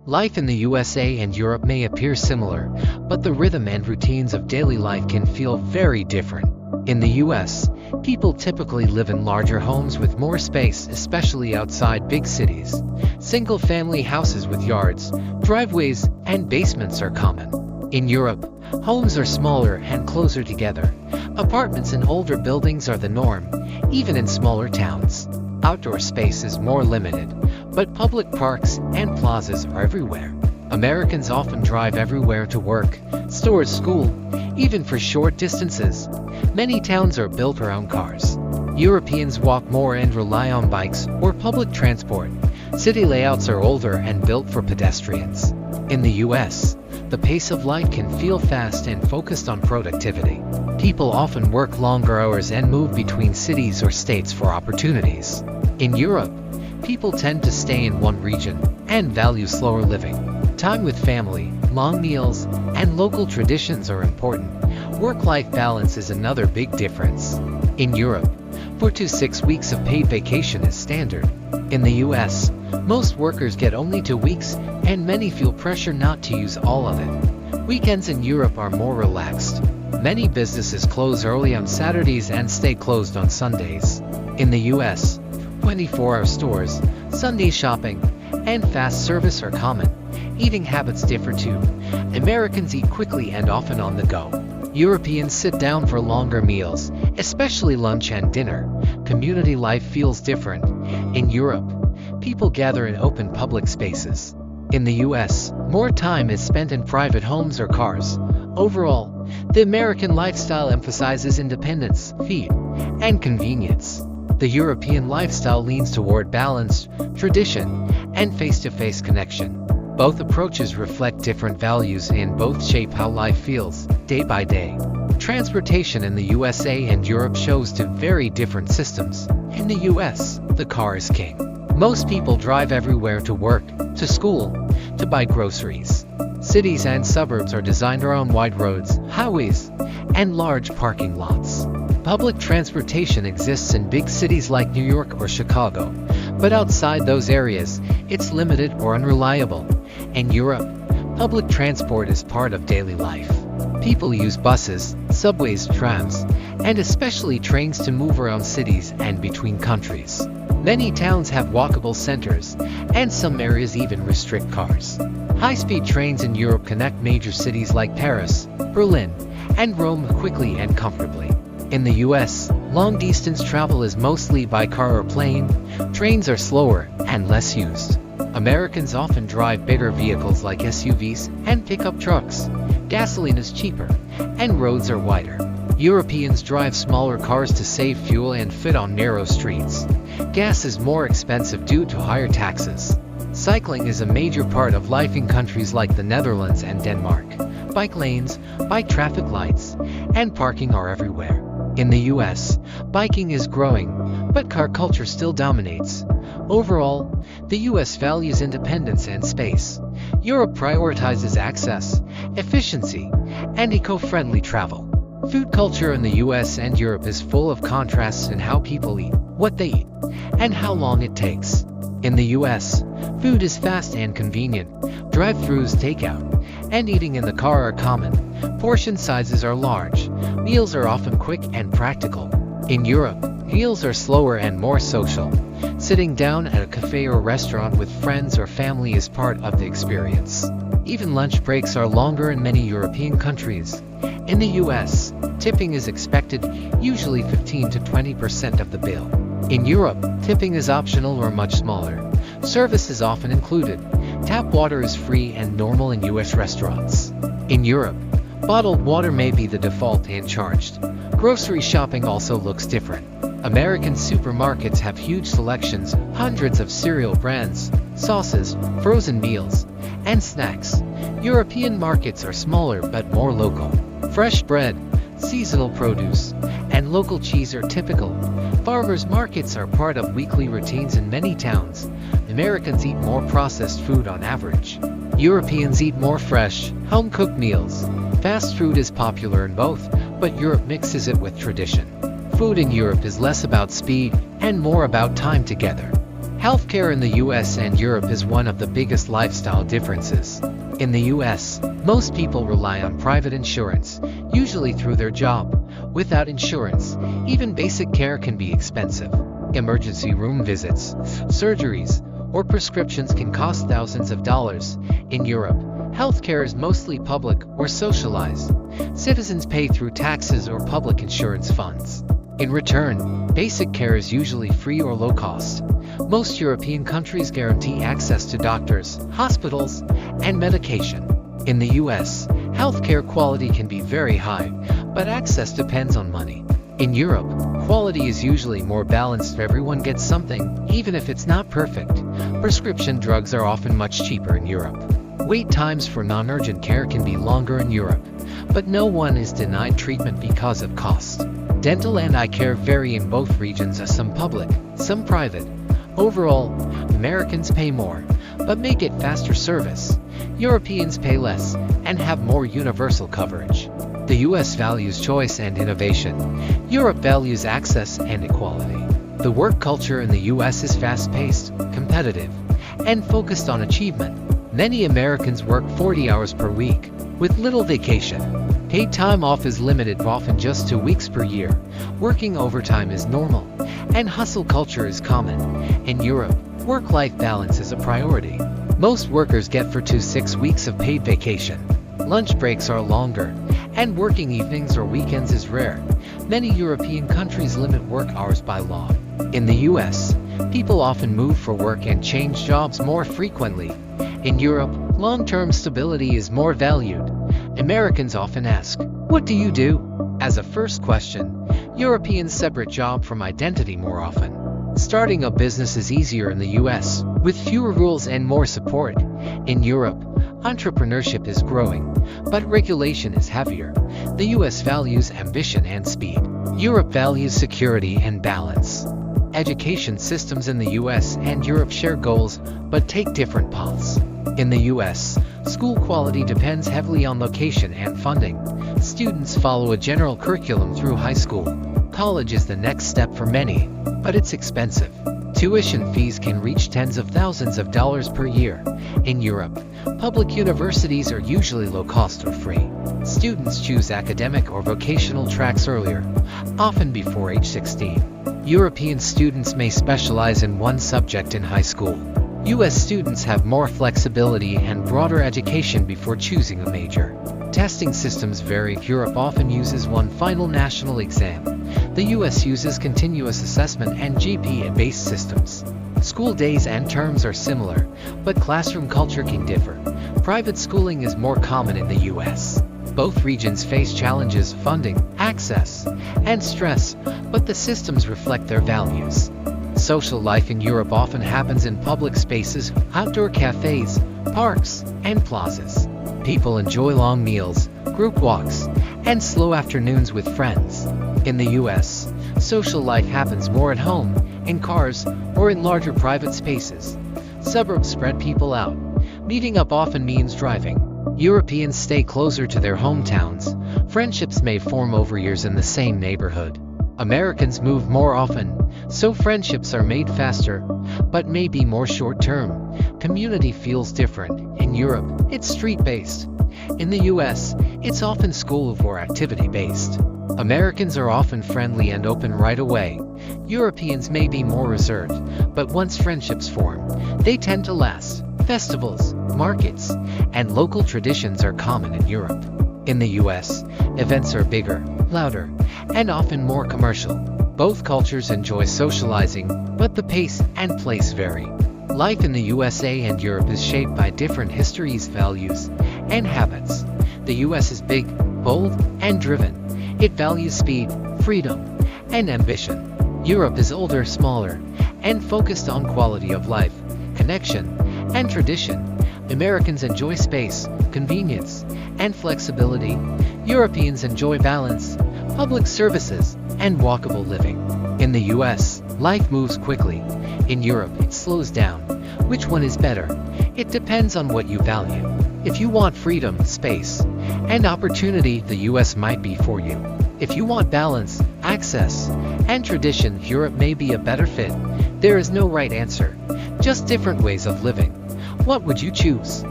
Life in the USA and Europe may appear similar, but the rhythm and routines of daily life can feel very different. In the US, people typically live in larger homes with more space, especially outside big cities. Single-family houses with yards, driveways, and basements are common. In Europe, homes are smaller and closer together. Apartments in older buildings are the norm, even in smaller towns. Outdoor space is more limited, but public parks and plazas are everywhere. Americans often drive everywhere to work, stores, school, even for short distances. Many towns are built around cars. Europeans walk more and rely on bikes or public transport. City layouts are older and built for pedestrians. In the US, the pace of life can feel fast and focused on productivity. People often work longer hours and move between cities or states for opportunities. In Europe, people tend to stay in one region and value slower living. Time with family, long meals, and local traditions are important. Work-life balance is another big difference. In Europe, 4 to 6 weeks of paid vacation is standard. In the US, most workers get only 2 weeks, and many feel pressure not to use all of it. Weekends in Europe are more relaxed. Many businesses close early on Saturdays and stay closed on Sundays. In the US, 24-hour stores, Sunday shopping, and fast service are common. Eating habits differ too. Americans eat quickly and often on the go. Europeans sit down for longer meals, especially lunch and dinner. Community life feels different. In Europe, people gather in open public spaces. In the US, more time is spent in private homes or cars. Overall, the American lifestyle emphasizes independence, speed, and convenience. The European lifestyle leans toward balance, tradition, and face-to-face connection. Both approaches reflect different values and both shape how life feels, day by day. Transportation in the USA and Europe shows two very different systems. In the US, the car is king. Most people drive everywhere to work, to school, to buy groceries. Cities and suburbs are designed around wide roads, highways, and large parking lots. Public transportation exists in big cities like New York or Chicago, but outside those areas, it's limited or unreliable. In Europe, public transport is part of daily life. People use buses, subways, trams, and especially trains to move around cities and between countries. Many towns have walkable centers, and some areas even restrict cars. High-speed trains in Europe connect major cities like Paris, Berlin, and Rome quickly and comfortably. In the US, long-distance travel is mostly by car or plane. Trains are slower and less used. Americans often drive bigger vehicles like SUVs and pickup trucks. Gasoline is cheaper, and roads are wider. Europeans drive smaller cars to save fuel and fit on narrow streets. Gas is more expensive due to higher taxes. Cycling is a major part of life in countries like the Netherlands and Denmark. Bike lanes, bike traffic lights, and parking are everywhere. In the US, biking is growing, but car culture still dominates. Overall, the US values independence and space. Europe prioritizes access, efficiency, and eco-friendly travel. Food culture in the US and Europe is full of contrasts in how people eat, what they eat, and how long it takes. In the US, food is fast and convenient. Drive-thrus, takeout, and eating in the car are common. Portion sizes are large. Meals are often quick and practical. In Europe, meals are slower and more social. Sitting down at a cafe or restaurant with friends or family is part of the experience. Even lunch breaks are longer in many European countries. In the US, tipping is expected, usually 15 to 20% of the bill. In Europe, tipping is optional or much smaller. Service is often included. Tap water is free and normal in US restaurants. In Europe, bottled water may be the default and charged. Grocery shopping also looks different. American supermarkets have huge selections, hundreds of cereal brands, sauces, frozen meals, and snacks. European markets are smaller but more local. Fresh bread, seasonal produce, and local cheese are typical. Farmers' markets are part of weekly routines in many towns. Americans eat more processed food on average. Europeans eat more fresh, home-cooked meals. Fast food is popular in both, but Europe mixes it with tradition. Food in Europe is less about speed and more about time together. Healthcare in the US and Europe is one of the biggest lifestyle differences. In the US, most people rely on private insurance, usually through their job. Without insurance, even basic care can be expensive. Emergency room visits, surgeries, or prescriptions can cost thousands of dollars. In Europe, healthcare is mostly public or socialized. Citizens pay through taxes or public insurance funds. In return, basic care is usually free or low cost. Most European countries guarantee access to doctors, hospitals, and medication. In the US, healthcare quality can be very high, but access depends on money. In Europe, quality is usually more balanced. Everyone gets something, even if it's not perfect. Prescription drugs are often much cheaper in Europe. Wait times for non-urgent care can be longer in Europe, but no one is denied treatment because of cost. Dental and eye care vary in both regions, as some public, some private. Overall, Americans pay more, but may get faster service. Europeans pay less and have more universal coverage. The US values choice and innovation. Europe values access and equality. The work culture in the US is fast-paced, competitive, and focused on achievement. Many Americans work 40 hours per week, with little vacation. Paid time off is limited, often just 2 weeks per year. Working overtime is normal, and hustle culture is common. In Europe, work-life balance is a priority. Most workers get 4 to 6 weeks of paid vacation. Lunch breaks are longer, and working evenings or weekends is rare. Many European countries limit work hours by law. In the US, people often move for work and change jobs more frequently. In Europe, long-term stability is more valued. Americans often ask, "What do you do?" as a first question. Europeans separate job from identity more often. Starting a business is easier in the US, with fewer rules and more support. In Europe, entrepreneurship is growing, but regulation is heavier. The US values ambition and speed. Europe values security and balance. Education systems in the US and Europe share goals, but take different paths. In the US, school quality depends heavily on location and funding. Students follow a general curriculum through high school. College is the next step for many, but it's expensive. Tuition fees can reach tens of thousands of dollars per year. In Europe, public universities are usually low cost or free. Students choose academic or vocational tracks earlier, often before age 16. European students may specialize in one subject in high school. US students have more flexibility and broader education before choosing a major. Testing systems vary. Europe often uses one final national exam. The US uses continuous assessment and GPA-based systems. School days and terms are similar, but classroom culture can differ. Private schooling is more common in the US. Both regions face challenges, funding, access, and stress, but the systems reflect their values. Social life in Europe often happens in public spaces, outdoor cafes, parks, and plazas. People enjoy long meals, group walks, and slow afternoons with friends. In the US, social life happens more at home, in cars, or in larger private spaces. Suburbs spread people out. Meeting up often means driving. Europeans stay closer to their hometowns. Friendships may form over years in the same neighborhood. Americans move more often, so friendships are made faster, but may be more short-term. Community feels different. In Europe, it's street-based. In the US, it's often school or activity-based. Americans are often friendly and open right away. Europeans may be more reserved, but once friendships form, they tend to last. Festivals, markets, and local traditions are common in Europe. In the US, events are bigger, louder, and often more commercial. Both cultures enjoy socializing, but the pace and place vary. Life in the USA and Europe is shaped by different histories, values, and habits. The US is big, bold, and driven. It values speed, freedom, and ambition. Europe is older, smaller, and focused on quality of life, connection, and tradition. Americans enjoy space, convenience, and flexibility. Europeans enjoy balance, public services, and walkable living. In the US, life moves quickly. In Europe, it slows down. Which one is better? It depends on what you value. If you want freedom, space, and opportunity, the US might be for you. If you want balance, access, and tradition, Europe may be a better fit. There is no right answer. just different ways of living. What would you choose?